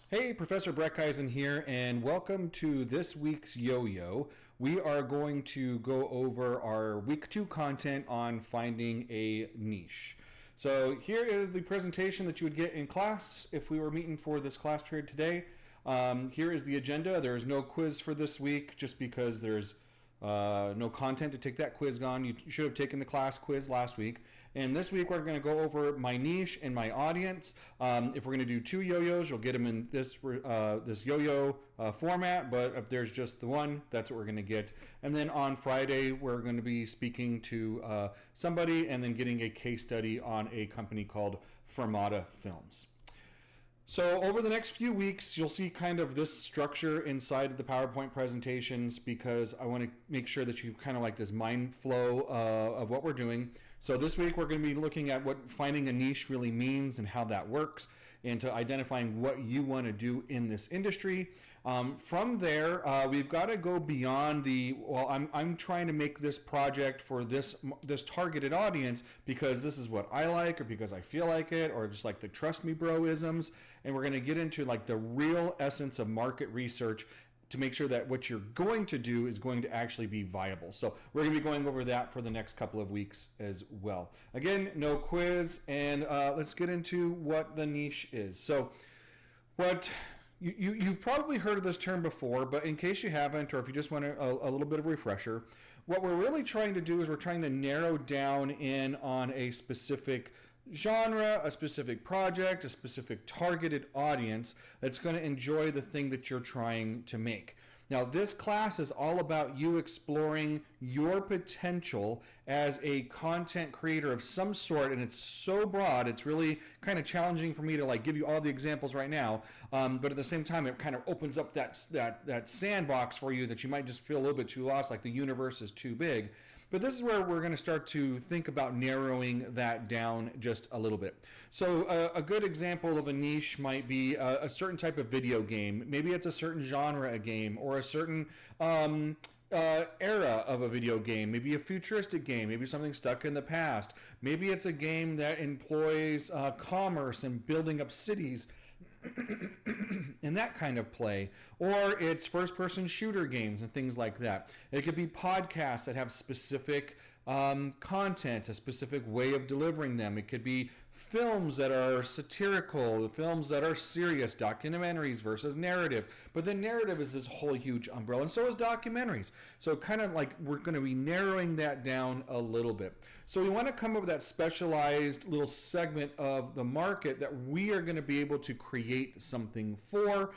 Hey, Professor Breckeisen here, and welcome to this week's Yo-Yo. We are going to go over our week 2 content on finding a niche. So here is the presentation that you would get in class if we were meeting for this class period today. Here is the agenda. There is no quiz for this week just because there's no content to take that quiz on. You should have taken the class quiz last week. And this week we're going to go over my niche and my audience. If we're going to do 2 yo-yos, you'll get them in this yo-yo format. But if there's just the one, that's what we're going to get. And then on Friday, we're going to be speaking to somebody and then getting a case study on a company called Fermata Films. So over the next few weeks, you'll see kind of this structure inside of the PowerPoint presentations because I want to make sure that you kind of like this mind flow of what we're doing. So this week, we're going to be looking at what finding a niche really means and how that works, and to identifying what you want to do in this industry. From there, we've got to go beyond I'm trying to make this project for this targeted audience because this is what I like, or because I feel like it, or just like the trust me bro isms. And we're going to get into like the real essence of market research to make sure that what you're going to do is going to actually be viable. So we're going to be going over that for the next couple of weeks as well. Again, no quiz, and let's get into what the niche is. So what you've probably heard of this term before, but in case you haven't, or if you just want a little bit of a refresher, what we're really trying to do is we're trying to narrow down in on a specific genre, a specific project, a specific targeted audience that's going to enjoy the thing that you're trying to make. Now, this class is all about you exploring your potential as a content creator of some sort, and it's so broad, it's really kind of challenging for me to like give you all the examples right now, but at the same time, it kind of opens up that sandbox for you that you might just feel a little bit too lost, like the universe is too big. But this is where we're going to start to think about narrowing that down just a little bit. So a good example of a niche might be a certain type of video game. Maybe it's a certain genre of game, or a certain era of a video game, maybe a futuristic game, maybe something stuck in the past. Maybe it's a game that employs commerce and building up cities in that kind of play, or it's first-person shooter games and things like that. It could be podcasts that have specific content, a specific way of delivering them. It could be films that are satirical, films that are serious, documentaries versus narrative. But the narrative is this whole huge umbrella, and so is documentaries. So kind of like we're going to be narrowing that down a little bit. So we want to come up with that specialized little segment of the market that we are going to be able to create something for.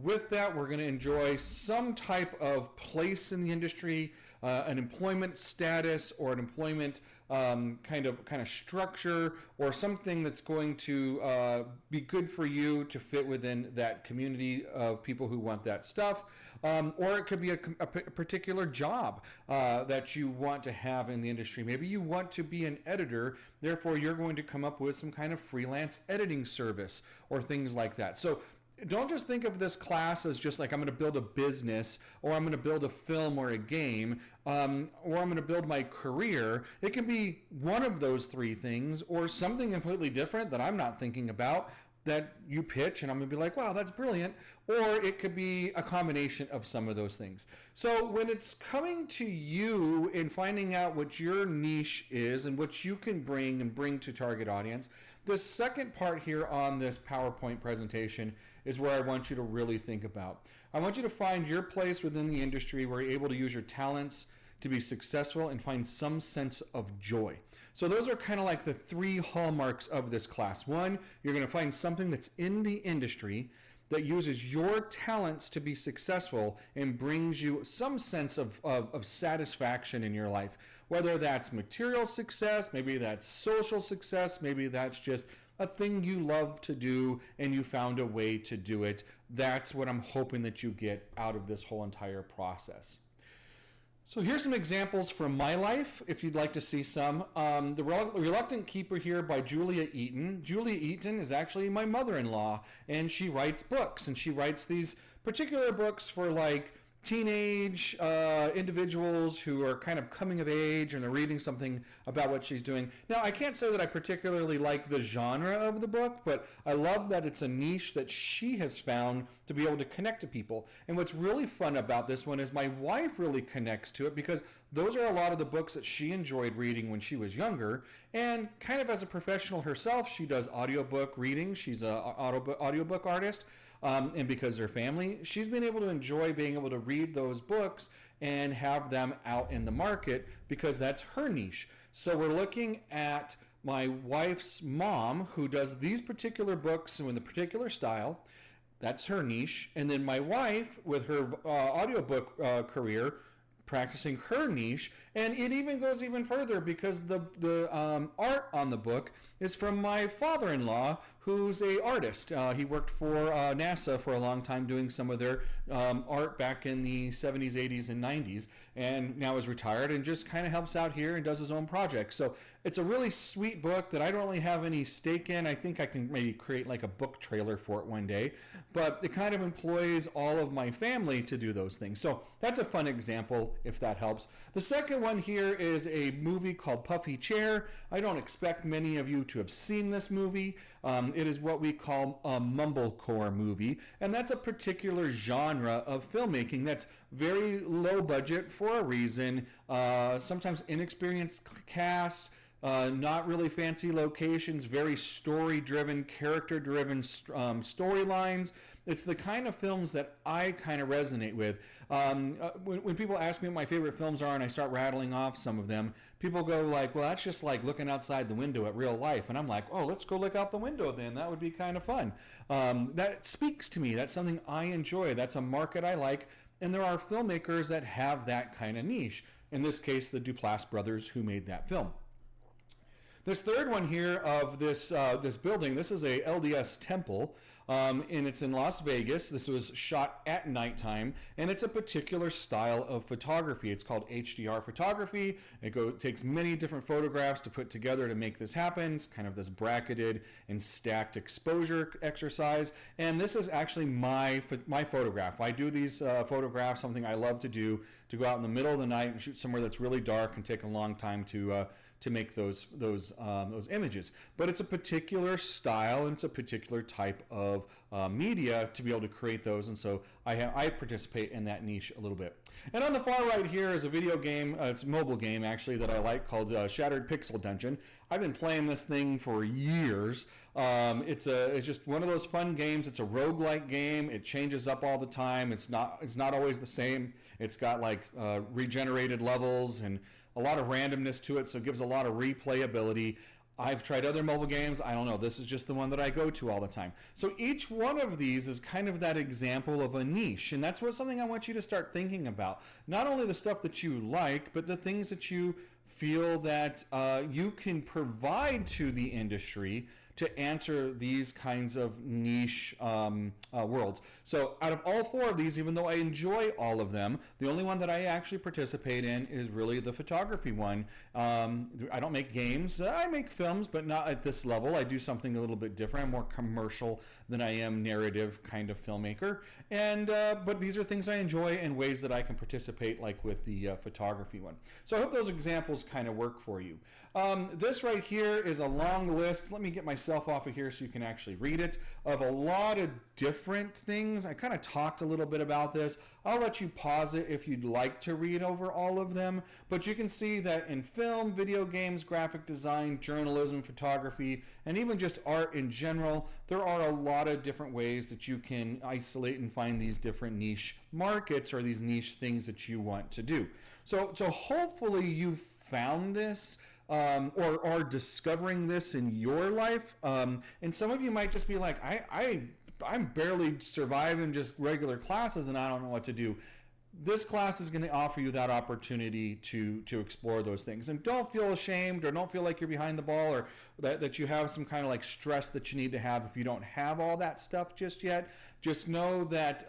With that, we're going to enjoy some type of place in the industry, an employment status, or an employment kind of structure, or something that's going to be good for you to fit within that community of people who want that stuff. Or it could be a particular job that you want to have in the industry. Maybe you want to be an editor, therefore you're going to come up with some kind of freelance editing service or things like that. So don't just think of this class as just like I'm going to build a business, or I'm going to build a film or a game, or I'm going to build my career. It can be one of those 3 things, or something completely different that I'm not thinking about that you pitch, and I'm going to be like, wow, that's brilliant. Or it could be a combination of some of those things. So when it's coming to you in finding out what your niche is and what you can bring to target audience, the second part here on this PowerPoint presentation is where I want you to really think about. I want you to find your place within the industry where you're able to use your talents to be successful and find some sense of joy. So those are kind of like the 3 hallmarks of this class. 1, you're going to find something that's in the industry that uses your talents to be successful and brings you some sense of satisfaction in your life. Whether that's material success, maybe that's social success, maybe that's just a thing you love to do and you found a way to do it. That's what I'm hoping that you get out of this whole entire process. So here's some examples from my life, if you'd like to see some. The Reluctant Keeper here by Julia Eaton. Julia Eaton is actually my mother-in-law, and she writes books, and she writes these particular books for like teenage individuals who are kind of coming of age and they're reading something about what she's doing. Now, I can't say that I particularly like the genre of the book, but I love that it's a niche that she has found to be able to connect to people. And what's really fun about this one is my wife really connects to it because those are a lot of the books that she enjoyed reading when she was younger. And kind of as a professional herself, she does audiobook reading. She's an audiobook artist. And because they're family, she's been able to enjoy being able to read those books and have them out in the market because that's her niche. So we're looking at my wife's mom who does these particular books in the particular style. That's her niche. And then my wife with her audiobook career practicing her niche, and it even goes even further because the art on the book is from my father-in-law, who's a artist. He worked for NASA for a long time doing some of their art back in the 70s, 80s, and 90s, and now is retired and just kind of helps out here and does his own projects. So it's a really sweet book that I don't really have any stake in. I think I can maybe create like a book trailer for it one day, but it kind of employs all of my family to do those things. So that's a fun example, if that helps. The second one here is a movie called Puffy Chair. I don't expect many of you to have seen this movie. It is what we call a mumblecore movie, and that's a particular genre of filmmaking that's very low budget for a reason, sometimes inexperienced cast, not really fancy locations, very story-driven, character-driven storylines. It's the kind of films that I kind of resonate with. When people ask me what my favorite films are and I start rattling off some of them, people go like, well, that's just like looking outside the window at real life. And I'm like, oh, let's go look out the window then. That would be kind of fun. That speaks to me. That's something I enjoy. That's a market I like. And there are filmmakers that have that kind of niche. In this case, the Duplass brothers who made that film. This third one here of this building, this is a LDS temple, and it's in Las Vegas. This was shot at nighttime, and it's a particular style of photography. It's called HDR photography. It takes many different photographs to put together to make this happen. It's kind of this bracketed and stacked exposure exercise, and this is actually my photograph. I do these photographs, something I love to do, to go out in the middle of the night and shoot somewhere that's really dark and take a long time to make those images. But it's a particular style and it's a particular type of media to be able to create those, and so I participate in that niche a little bit. And on the far right here is a video game, it's a mobile game actually that I like called Shattered Pixel Dungeon. I've been playing this thing for years. It's just one of those fun games. It's a roguelike game. It changes up all the time. It's not always the same. It's got like regenerated levels and a lot of randomness to it, so it gives a lot of replayability. I've tried other mobile games. I don't know. This is just the one that I go to all the time. So each one of these is kind of that example of a niche, and that's something I want you to start thinking about. Not only the stuff that you like, but the things that you feel that you can provide to the industry to answer these kinds of niche worlds. So out of all four of these, even though I enjoy all of them, the only one that I actually participate in is really the photography one. I don't make games. I make films, but not at this level. I do something a little bit different. I'm more commercial than I am narrative kind of filmmaker. And but these are things I enjoy and ways that I can participate, like with the photography one. So I hope those examples kind of work for you. This right here is a long list. Let me get myself off of here so you can actually read it, of a lot of different things. I kind of talked a little bit about this. I'll let you pause it if you'd like to read over all of them, but you can see that in film, video games, graphic design, journalism, photography, and even just art in general, there are a lot of different ways that you can isolate and find these different niche markets or these niche things that you want to do. So hopefully you've found this or are discovering this in your life. And some of you might just be like, I'm barely surviving just regular classes and I don't know what to do. This class is going to offer you that opportunity to explore those things. And don't feel ashamed or don't feel like you're behind the ball or that you have some kind of like stress that you need to have if you don't have all that stuff just yet. Just know that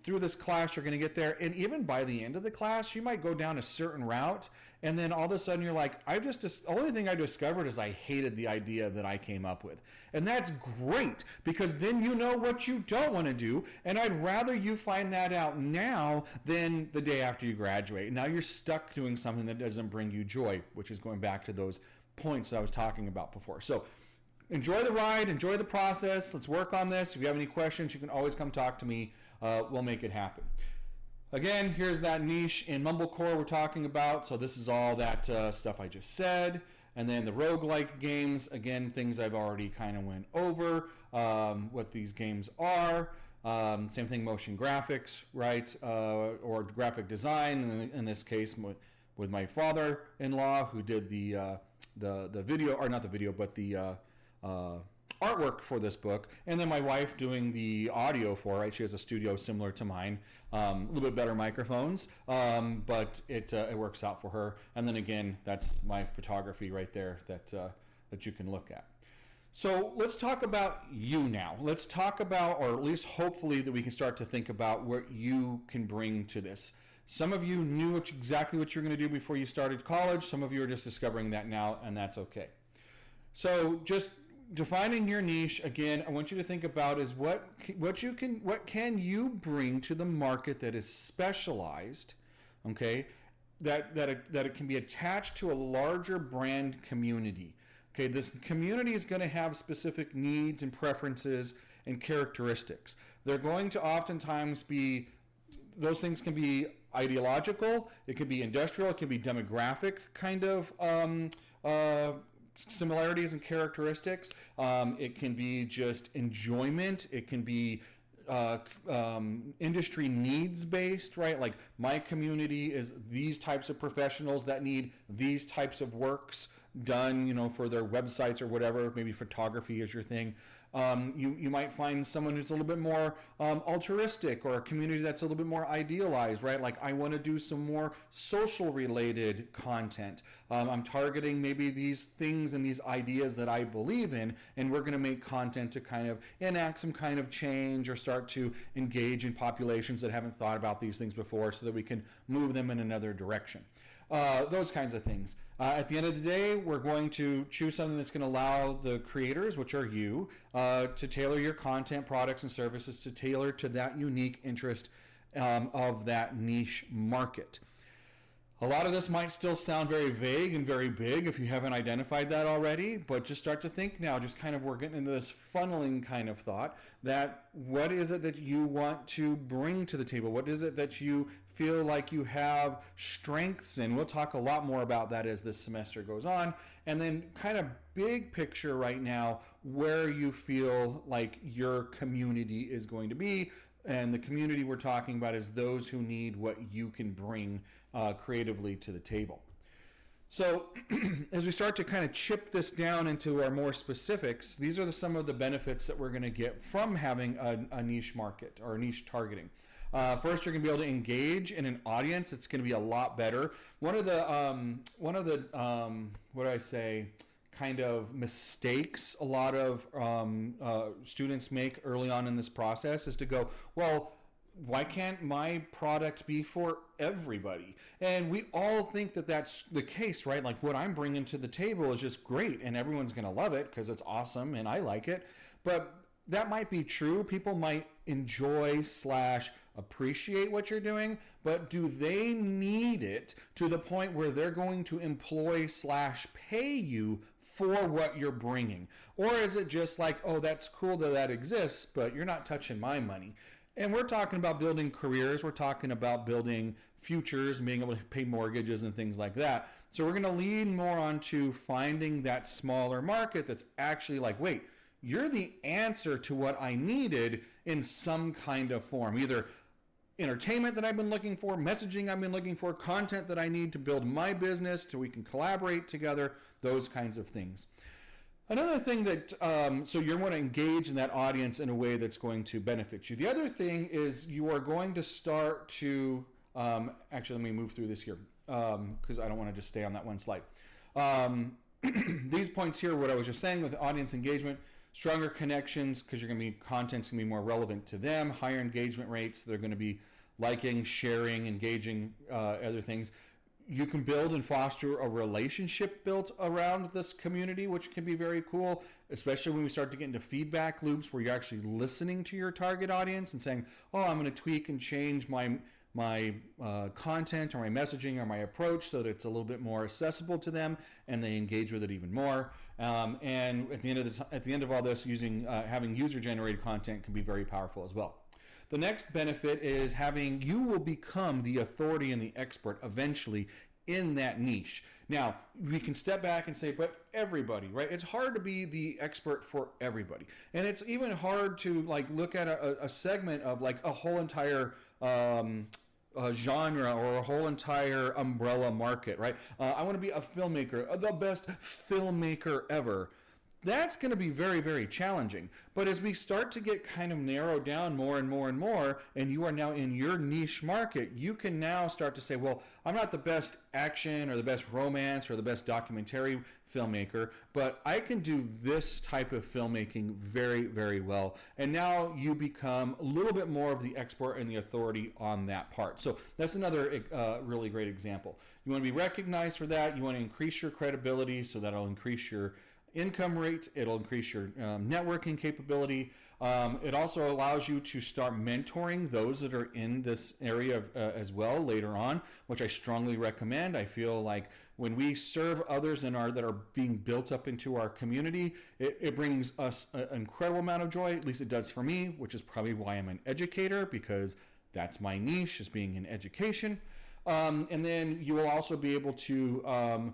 through this class, you're going to get there. And even by the end of the class, you might go down a certain route. And then all of a sudden you're like, the only thing I discovered is I hated the idea that I came up with. And that's great, because then you know what you don't want to do. And I'd rather you find that out now than the day after you graduate. Now you're stuck doing something that doesn't bring you joy, which is going back to those points that I was talking about before. So enjoy the ride, enjoy the process. Let's work on this. If you have any questions, you can always come talk to me. We'll make it happen. Again, here's that niche in Mumblecore we're talking about. So this is all that stuff I just said. And then the roguelike games, again, things I've already kind of went over, what these games are. Same thing, motion graphics, right? Or graphic design, in this case, with my father-in-law, who did the video, or not the video, but the artwork for this book, and then my wife doing the audio for it. She has a studio similar to mine, a little bit better microphones, but it works out for her. And then again, that's my photography right there that you can look at. So let's talk about you now. Let's talk about, or at least hopefully that we can start to think about what you can bring to this. Some of you knew exactly what you were going to do before you started college. Some of you are just discovering that now, and that's okay. So just defining your niche, again, I want you to think about is what can you bring to the market that is specialized, okay, that it can be attached to a larger brand community. Okay, this community is going to have specific needs and preferences and characteristics. They're going to oftentimes be, those things can be ideological, it could be industrial, it can be demographic kind of similarities and characteristics. It can be just enjoyment. It can be industry needs based, right? Like my community is these types of professionals that need these types of works done, for their websites or whatever. Maybe photography is your thing. You might find someone who's a little bit more altruistic, or a community that's a little bit more idealized, right? Like I want to do some more social related content. I'm targeting maybe these things and these ideas that I believe in, and we're going to make content to kind of enact some kind of change or start to engage in populations that haven't thought about these things before, so that we can move them in another direction. Those kinds of things. At the end of the day, we're going to choose something that's going to allow the creators, which are you, to tailor your content, products, and services to tailor to that unique interest of that niche market. A lot of this might still sound very vague and very big if you haven't identified that already, but just start to think now, just kind of we're getting into this funneling kind of thought, that what is it that you want to bring to the table? What is it that you feel like you have strengths in? We'll talk a lot more about that as this semester goes on. And then kind of big picture right now, where you feel like your community is going to be. And the community we're talking about is those who need what you can bring creatively to the table. So as we start to kind of chip this down into our more specifics, these are some of the benefits that we're going to get from having a niche market or niche targeting. First, you're going to be able to engage in an audience. It's going to be a lot better. One of the what do I say, kind of mistakes a lot of students make early on in this process is to go, well, why can't my product be for everybody? And we all think that that's the case, right? Like what I'm bringing to the table is just great and everyone's going to love it because it's awesome and I like it. But that might be true. People might enjoy / appreciate what you're doing, but do they need it to the point where they're going to employ / pay you for what you're bringing? Or is it just like, oh, that's cool that exists, but you're not touching my money? And we're talking about building careers. We're talking about building futures, being able to pay mortgages and things like that. So we're going to lean more onto finding that smaller market that's actually like, wait, you're the answer to what I needed in some kind of form, either entertainment that I've been looking for, messaging I've been looking for, content that I need to build my business so we can collaborate together, those kinds of things. Another thing that, so you want to engage in that audience in a way that's going to benefit you. The other thing is you are going to start to, actually let me move through this here because I don't want to just stay on that one slide. These points here, what I was just saying with audience engagement, Stronger connections because content's going to be more relevant to them. Higher engagement rates. They're going to be liking, sharing, engaging, other things. You can build and foster a relationship built around this community, which can be very cool, especially when we start to get into feedback loops where you're actually listening to your target audience and saying, oh, I'm going to tweak and change my content or my messaging or my approach so that it's a little bit more accessible to them and they engage with it even more. And at the end of all this, having user-generated content can be very powerful as well. The next benefit is you will become the authority and the expert eventually in that niche. Now, we can step back and say, but everybody, right? It's hard to be the expert for everybody. And it's even hard to look at a segment of a whole entire genre or a whole entire umbrella market, right? I want to be a filmmaker, the best filmmaker ever. That's going to be very, very challenging. But as we start to get kind of narrowed down more and more and more, and you are now in your niche market, you can now start to say, well, I'm not the best action or the best romance or the best documentary filmmaker, but I can do this type of filmmaking very, very well. And now you become a little bit more of the expert and the authority on that part. So that's another really great example. You want to be recognized for that. You want to increase your credibility, so that'll increase your income rate. It'll increase your networking capability. It also allows you to start mentoring those that are in this area as well later on, which I strongly recommend. I feel like when we serve others that are being built up into our community, it brings us an incredible amount of joy. At least it does for me, which is probably why I'm an educator, because that's my niche, is being in education. And then you will also be able to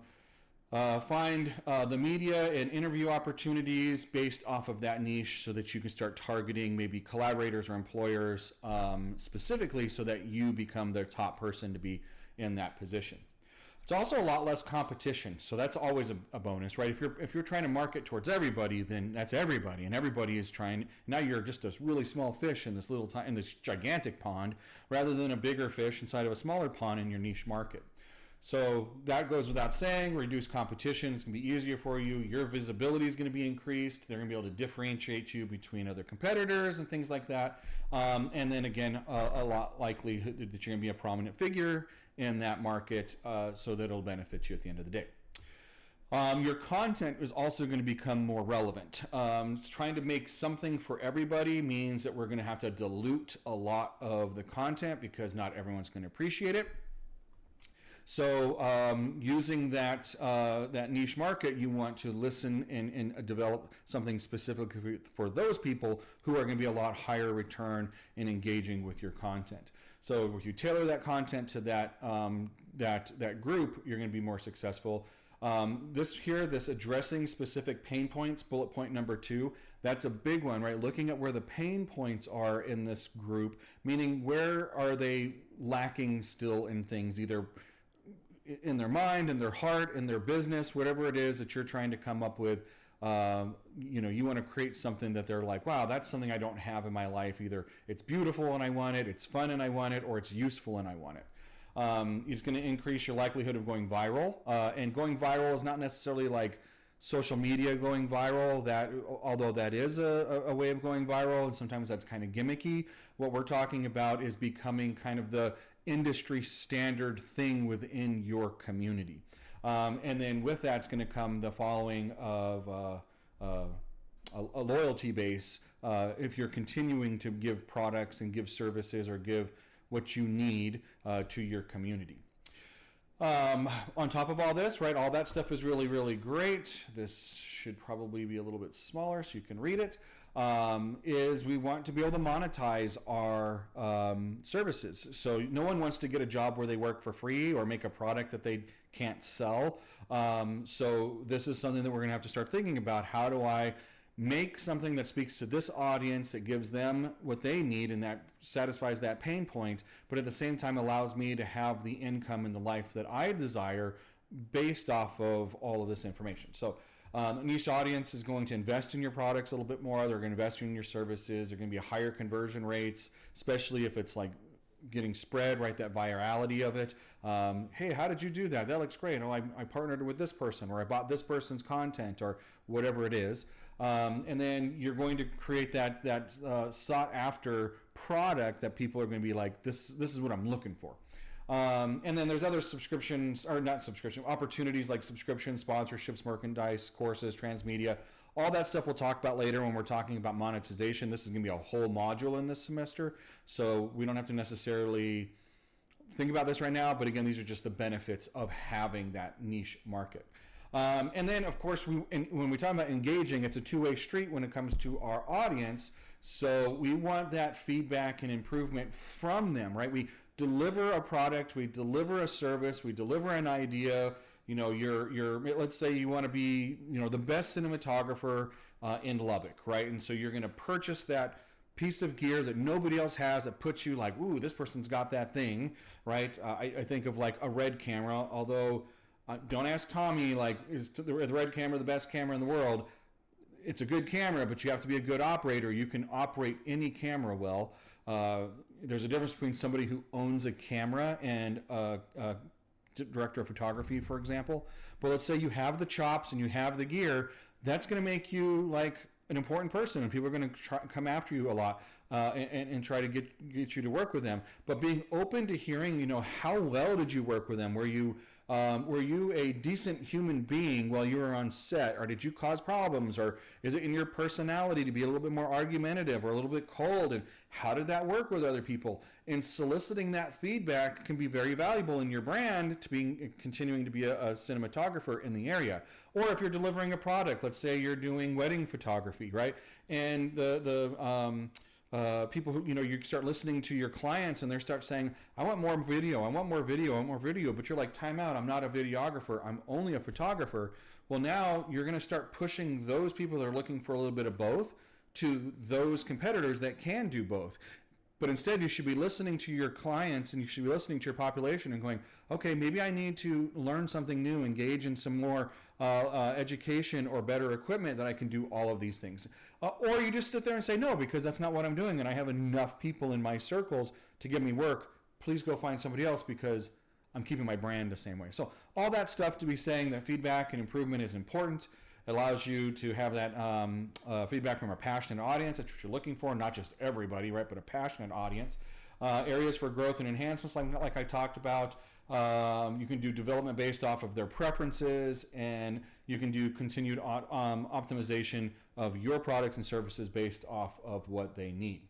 find the media and interview opportunities based off of that niche, so that you can start targeting maybe collaborators or employers specifically, so that you become their top person to be in that position. It's also a lot less competition, so that's always a bonus, right? If you're trying to market towards everybody, then that's everybody, and everybody is trying. Now you're just a really small fish in this gigantic pond, rather than a bigger fish inside of a smaller pond in your niche market. So that goes without saying. Reduce competition. It's going to be easier for you. Your visibility is going to be increased. They're going to be able to differentiate you between other competitors and things like that. And then again, a lot likely that you're going to be a prominent figure in that market, so that it'll benefit you at the end of the day. Your content is also going to become more relevant. Trying to make something for everybody means that we're going to have to dilute a lot of the content, because not everyone's going to appreciate it. So using that niche market, you want to listen and develop something specific for those people who are going to be a lot higher return in engaging with your content. So if you tailor that content to that group, you're going to be more successful. This addressing specific pain points, bullet point number 2, that's a big one, right? Looking at where the pain points are in this group, meaning where are they lacking still in things, either in their mind, in their heart, in their business, whatever it is that you're trying to come up with. You want to create something that they're like, wow, that's something I don't have in my life. Either it's beautiful and I want it, it's fun and I want it, or it's useful and I want it. It's going to increase your likelihood of going viral. And going viral is not necessarily like social media going viral, although that is a way of going viral, and sometimes that's kind of gimmicky. What we're talking about is becoming kind of the industry standard thing within your community. And then with that's going to come the following of a loyalty base. If you're continuing to give products and give services or give what you need to your community. On top of all this, right, all that stuff is really, really great. This should probably be a little bit smaller so you can read it. Is we want to be able to monetize our services. So no one wants to get a job where they work for free or make a product that they can't sell. So this is something that we're going to have to start thinking about. How do I make something that speaks to this audience, that gives them what they need and that satisfies that pain point, but at the same time allows me to have the income and the life that I desire based off of all of this information. So a niche audience is going to invest in your products a little bit more. They're going to invest in your services. They're going to be higher conversion rates, especially if it's like getting spread, right? That virality of it. Hey, how did you do that? That looks great. Oh, I partnered with this person, or I bought this person's content, or whatever it is. And then you're going to create that sought after product that people are going to be like, this is what I'm looking for. And then there's other subscriptions, or not subscription, opportunities like subscriptions, sponsorships, merchandise, courses, transmedia. All that stuff we'll talk about later when we're talking about monetization. This is going to be a whole module in this semester, so we don't have to necessarily think about this right now. But again, these are just the benefits of having that niche market. And then, of course, when we talk about engaging, it's a two-way street when it comes to our audience. So we want that feedback and improvement from them, right? We deliver a product, we deliver a service, we deliver an idea. You know, let's say you want to be, the best cinematographer in Lubbock, right? And so you're going to purchase that piece of gear that nobody else has that puts you like, ooh, this person's got that thing, right? I think of like a Red camera, although don't ask Tommy, like, is the Red camera the best camera in the world? It's a good camera, but you have to be a good operator. You can operate any camera well. There's a difference between somebody who owns a camera and a director of photography, for example. But let's say you have the chops and you have the gear. That's going to make you like an important person, and people are going to come after you a lot and try to get you to work with them. But being open to hearing, how well did you work with them? Were you a decent human being while you were on set, or did you cause problems, or is it in your personality to be a little bit more argumentative or a little bit cold, and how did that work with other people? And soliciting that feedback can be very valuable in your brand to continuing to be a cinematographer in the area. Or if you're delivering a product, let's say you're doing wedding photography, right? And people who, you start listening to your clients and they start saying, I want more video, but you're like, time out, I'm not a videographer, I'm only a photographer. Well, now you're going to start pushing those people that are looking for a little bit of both to those competitors that can do both. But instead, you should be listening to your clients and you should be listening to your population and going, okay, maybe I need to learn something new, engage in some more education or better equipment that I can do all of these things. Or you just sit there and say, no, because that's not what I'm doing and I have enough people in my circles to give me work. Please go find somebody else because I'm keeping my brand the same way. So all that stuff to be saying that feedback and improvement is important. It allows you to have that feedback from a passionate audience. That's what you're looking for, not just everybody, right, but a passionate audience. Areas for growth and enhancements, like I talked about. You can do development based off of their preferences, and you can do continued optimization of your products and services based off of what they need.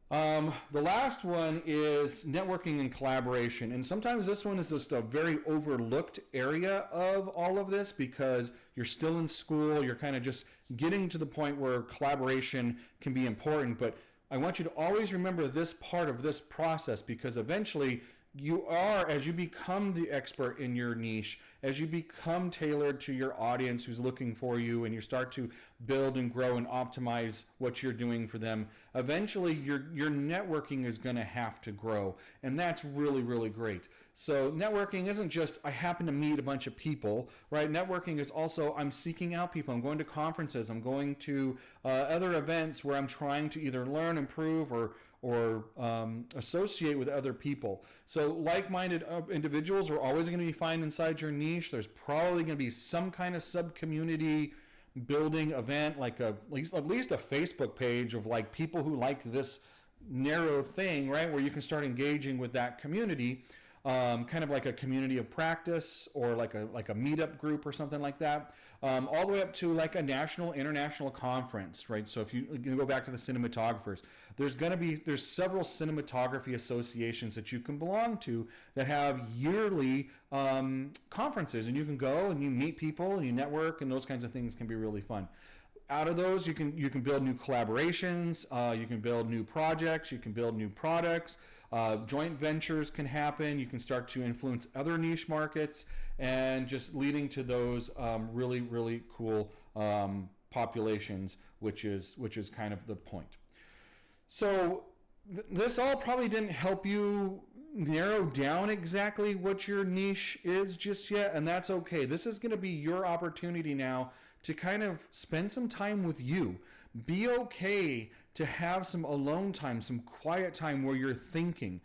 The last one is networking and collaboration. And sometimes this one is just a very overlooked area of all of this because you're still in school, you're kind of just getting to the point where collaboration can be important. But I want you to always remember this part of this process, because eventually you are, as you become the expert in your niche, as you become tailored to your audience who's looking for you, and you start to build and grow and optimize what you're doing for them, eventually your networking is going to have to grow. And that's really, really great. So networking isn't just, I happen to meet a bunch of people, right? Networking is also, I'm seeking out people. I'm going to conferences. I'm going to other events where I'm trying to either learn, improve, or associate with other people. So like-minded individuals are always going to be fine inside your niche. There's probably going to be some kind of sub-community building event, like at least a Facebook page of like people who like this narrow thing, right, where you can start engaging with that community. Kind of like a community of practice, or like a meetup group or something like that, all the way up to like a national, international conference, right? So if you go back to the cinematographers, there's several cinematography associations that you can belong to that have yearly conferences, and you can go and you meet people and you network, and those kinds of things can be really fun. Out of those, you can build new collaborations, you can build new projects, you can build new products. Joint ventures can happen. You can start to influence other niche markets, and just leading to those really, really cool populations, which is kind of the point. So this all probably didn't help you narrow down exactly what your niche is just yet, and that's okay. This is going to be your opportunity now to kind of spend some time with you. Be okay to have some alone time, some quiet time where you're thinking.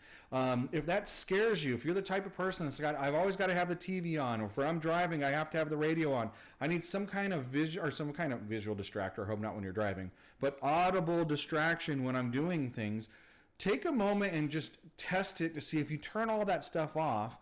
If that scares you, if you're the type of person that's I've always got to have the TV on, or if I'm driving, I have to have the radio on. I need some kind of some kind of visual distractor. I hope not when you're driving, but audible distraction when I'm doing things. Take a moment and just test it to see if you turn all that stuff off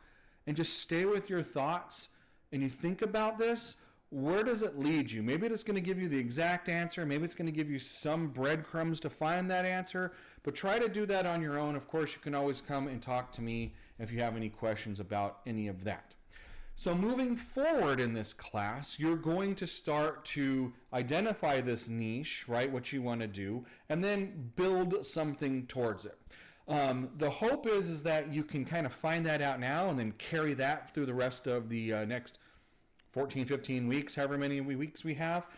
and just stay with your thoughts and you think about this. Where does it lead you? Maybe it's going to give you the exact answer. Maybe it's going to give you some breadcrumbs to find that answer. But try to do that on your own. Of course, you can always come and talk to me if you have any questions about any of that. So moving forward in this class, you're going to start to identify this niche, right? What you want to do, and then build something towards it. The hope is that you can kind of find that out now and then carry that through the rest of the next 14, 15 weeks, however many weeks we have.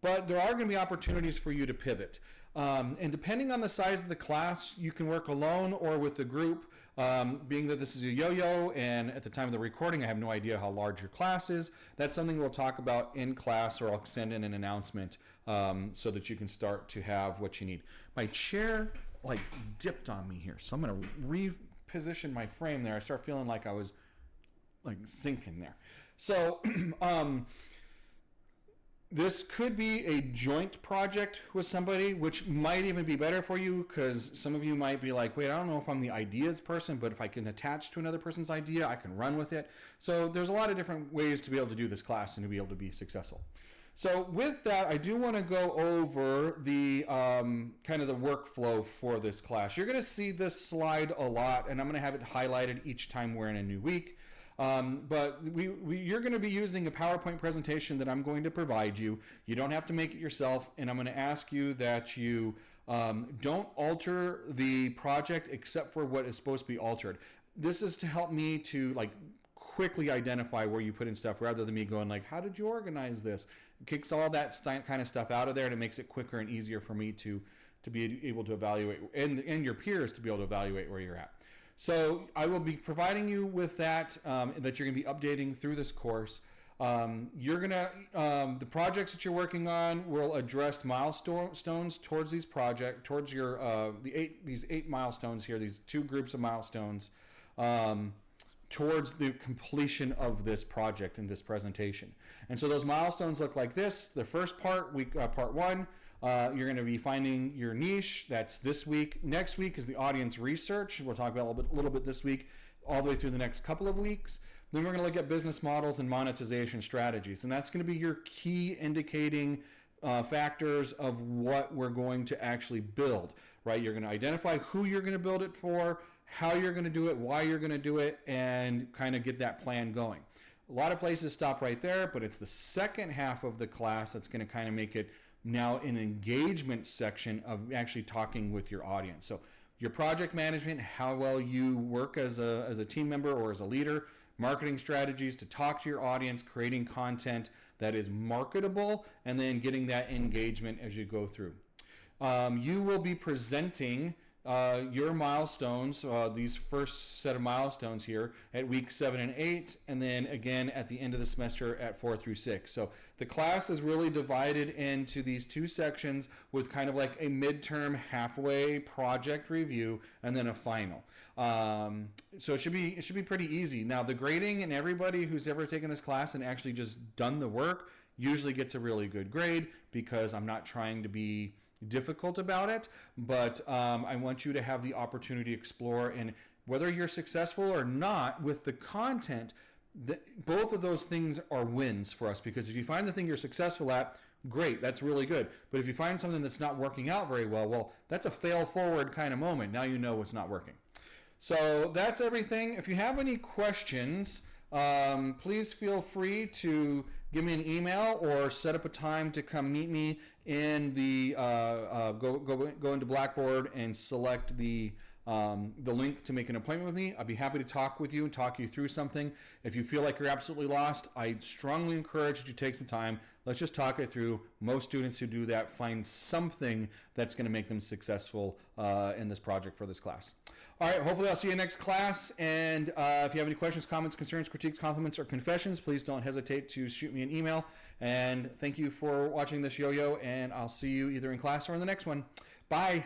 But there are going to be opportunities for you to pivot. And depending on the size of the class, you can work alone or with the group. Being that this is a yo-yo, and at the time of the recording, I have no idea how large your class is. That's something we'll talk about in class, or I'll send in an announcement so that you can start to have what you need. My chair dipped on me here, so I'm going to reposition my frame there. I start feeling like I was sinking there. So this could be a joint project with somebody, which might even be better for you, because some of you might be like, wait, I don't know if I'm the ideas person, but if I can attach to another person's idea, I can run with it. So there's a lot of different ways to be able to do this class and to be able to be successful. So with that, I do want to go over the kind of the workflow for this class. You're going to see this slide a lot, and I'm going to have it highlighted each time we're in a new week. But you're going to be using a PowerPoint presentation that I'm going to provide you. You don't have to make it yourself, and I'm going to ask you that you don't alter the project except for what is supposed to be altered. This is to help me to quickly identify where you put in stuff, rather than me going how did you organize this? It kicks all that kind of stuff out of there, and it makes it quicker and easier for me to be able to evaluate, and your peers to be able to evaluate where you're at. So I will be providing you with that that you're going to be updating through this course. The projects that you're working on will address milestones towards these projects, towards your these 8 milestones here, these 2 groups of milestones, towards the completion of this project and this presentation. And so those milestones look like this. The first part, part 1. You're going to be finding your niche. That's this week. Next week is the audience research. We'll talk about a little bit this week, all the way through the next couple of weeks. Then we're going to look at business models and monetization strategies. And that's going to be your key indicating factors of what we're going to actually build, right? You're going to identify who you're going to build it for, how you're going to do it, why you're going to do it, and kind of get that plan going. A lot of places stop right there, but it's the second half of the class that's going to kind of make it now an engagement section of actually talking with your audience. So your project management, how well you work as a team member or as a leader, marketing strategies to talk to your audience, creating content that is marketable, and then getting that engagement as you go through. You will be presenting your milestones, these first set of milestones here at week 7 and 8, and then again at the end of the semester at 4 through 6. So the class is really divided into these 2 sections with kind of like a midterm halfway project review and then a final. So it should be pretty easy. Now the grading, and everybody who's ever taken this class and actually just done the work usually gets a really good grade, because I'm not trying to be difficult about it, but I want you to have the opportunity to explore, and whether you're successful or not with the content, both of those things are wins for us, because if you find the thing you're successful at, great, that's really good. But if you find something that's not working out very well, that's a fail forward kind of moment. Now you know what's not working. So that's everything. If you have any questions, please feel free to give me an email or set up a time to come meet me in the go into Blackboard and select the the link to make an appointment with me. I'd be happy to talk with you and talk you through something. If you feel like you're absolutely lost, I strongly encourage you to take some time. Let's just talk it through. Most students who do that find something that's going to make them successful in this project for this class. All right, hopefully I'll see you next class. And if you have any questions, comments, concerns, critiques, compliments, or confessions, please don't hesitate to shoot me an email. And thank you for watching this yo-yo, and I'll see you either in class or in the next one. Bye.